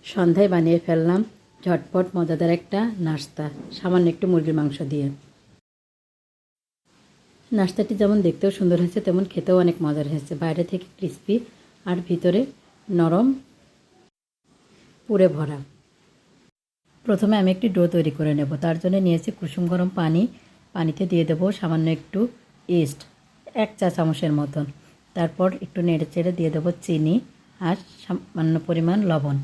সন্ধ্যায় বানিয়ে ফেললাম ঝটপট মজাদার একটা নাস্তা সামান্য একটু মুরগির মাংস দিয়ে। নাস্তাটি যেমন দেখতেও সুন্দর হয়েছে তেমন খেতেও অনেক মজার হয়েছে। বাইরে থেকে ক্রিস্পি আর ভিতরে নরম পুরে ভরা। প্রথমে আমি একটি ডো তৈরি করে নেব। তার জন্য নিয়েছি কুসুম গরম পানি। পানিতে দিয়ে দেবো সামান্য একটু ইস্ট, 1 চা চামচের মতন। তারপর একটু নেড়ে চেড়ে দিয়ে দেবো চিনি আর সামান্য পরিমাণ লবণ।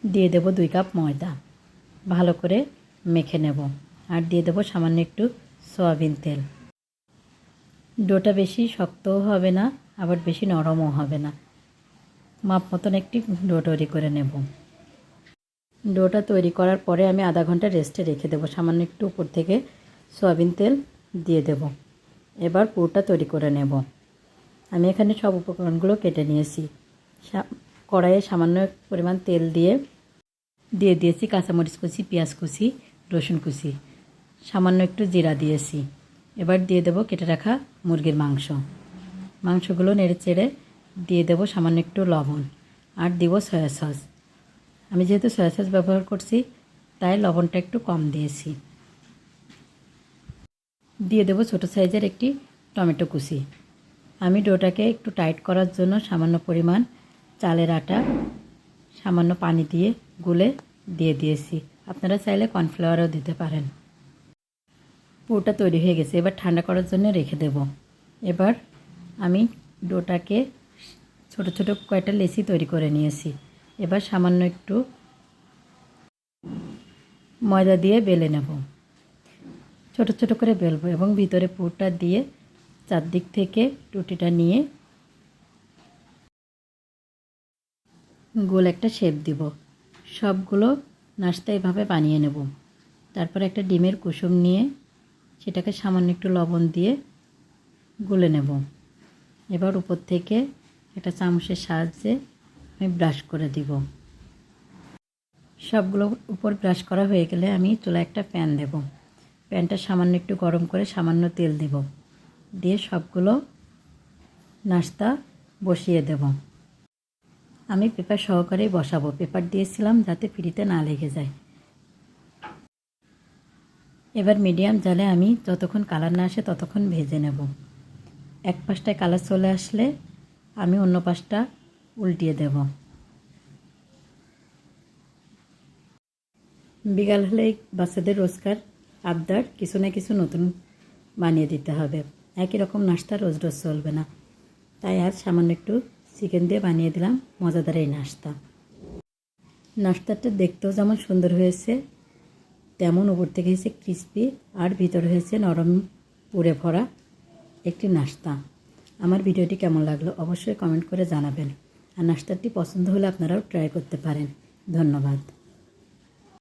দিয়ে দেব 2 কাপ ময়দা। ভালো করে মেখে নেব। আর দিয়ে দেব সামান্য একটু সয়াবিন তেল। ডোটা বেশি শক্তও হবে না আবার বেশি নরমও হবে না, মাপ মতন একটি ডো তৈরি করে নেব। ডোটা তৈরি করার পরে আমি আধা ঘন্টা রেস্টে রেখে দেবো। সামান্য একটু উপর থেকে সয়াবিন তেল দিয়ে দেব। এবার পুরটা তৈরি করে নেব। আমি এখানে সব উপকরণগুলো কেটে নিয়েছি। কড়াইয়ে সামান্য পরিমাণ তেল দিয়ে দিয়েছি কাঁচামরিচ কুচি, পেঁয়াজ কুচি, রসুন কুচি, সামান্য একটু জিরা দিয়েছি। এবার দিয়ে দেব কেটে রাখা মুরগির মাংসগুলো নেড়ে চেড়ে দিয়ে দেব সামান্য একটু লবণ আর দিব সয়া সস। আমি যেহেতু সয়া সস ব্যবহার করছি তাই লবণটা একটু কম দিয়েছি। দিয়ে দেব ছোটো সাইজের একটি টমেটো কুচি। আমি ডোটাকে একটু টাইট করার জন্য সামান্য পরিমাণ চালের আটা সামান্য পানি দিয়ে গুলে দিয়ে দিয়েছি। আপনারা চাইলে কর্নফ্লাওয়ারও দিতে পারেন। পুরটা তৈরি হয়ে গেছে। এবার ঠান্ডা করার জন্য রেখে দেব। এবার আমি ডোটাকে ছোট ছোট কয়েকটা লেচি তৈরি করে নিয়েছি। এবার সামান্য একটু ময়দা দিয়ে বেলে নেব। ছোট ছোট করে বেলবো এবং ভিতরে পুরটা দিয়ে চারদিক থেকে রুটিটা নিয়ে গোল একটা শেপ দিব। সবগুলো নাস্তা এভাবে বানিয়ে নেব। তারপর একটা ডিমের কুসুম নিয়ে সেটাকে সামান্য একটু লবণ দিয়ে গুলে নেব। এবার উপর থেকে একটা চামচের সাহায্যে আমি ব্রাশ করে দিব। সবগুলো উপর ব্রাশ করা হয়ে গেলে আমি চুলায় একটা প্যান দেব। প্যানটা সামান্য একটু গরম করে সামান্য তেল দিব। দিয়ে সবগুলো নাস্তা বসিয়ে দেব। আমি পেপার সহকারেই বসাবো। পেপার দিয়েছিলাম যাতে ফ্রিতে না লেগে যায়। এবার মিডিয়াম জালে আমি যতক্ষণ কালার না আসে ততক্ষণ ভেজে নেব। এক পাশটায় কালার চলে আসলে আমি অন্য পাশটা উল্টিয়ে দেব। বিকাল হলেই বাচ্চাদের রোজকার আবদার কিছু না কিছু নতুন বানিয়ে দিতে হবে। একই রকম নাস্তা রোজ রোজ চলবে না, তাই আজ সামান্য একটু চিকেন দিয়ে বানিয়ে দিলাম মজাদার এই নাস্তাটা দেখতেও যেমন সুন্দর হয়েছে তেমন উপর থেকে হয়েছে ক্রিস্পি আর ভিতরে হয়েছে নরম পুরে ভরা একটি নাস্তা। আমার ভিডিওটি কেমন লাগলো অবশ্যই কমেন্ট করে জানাবেন। আর নাস্তাটি পছন্দ হলে আপনারাও ট্রাই করতে পারেন। ধন্যবাদ।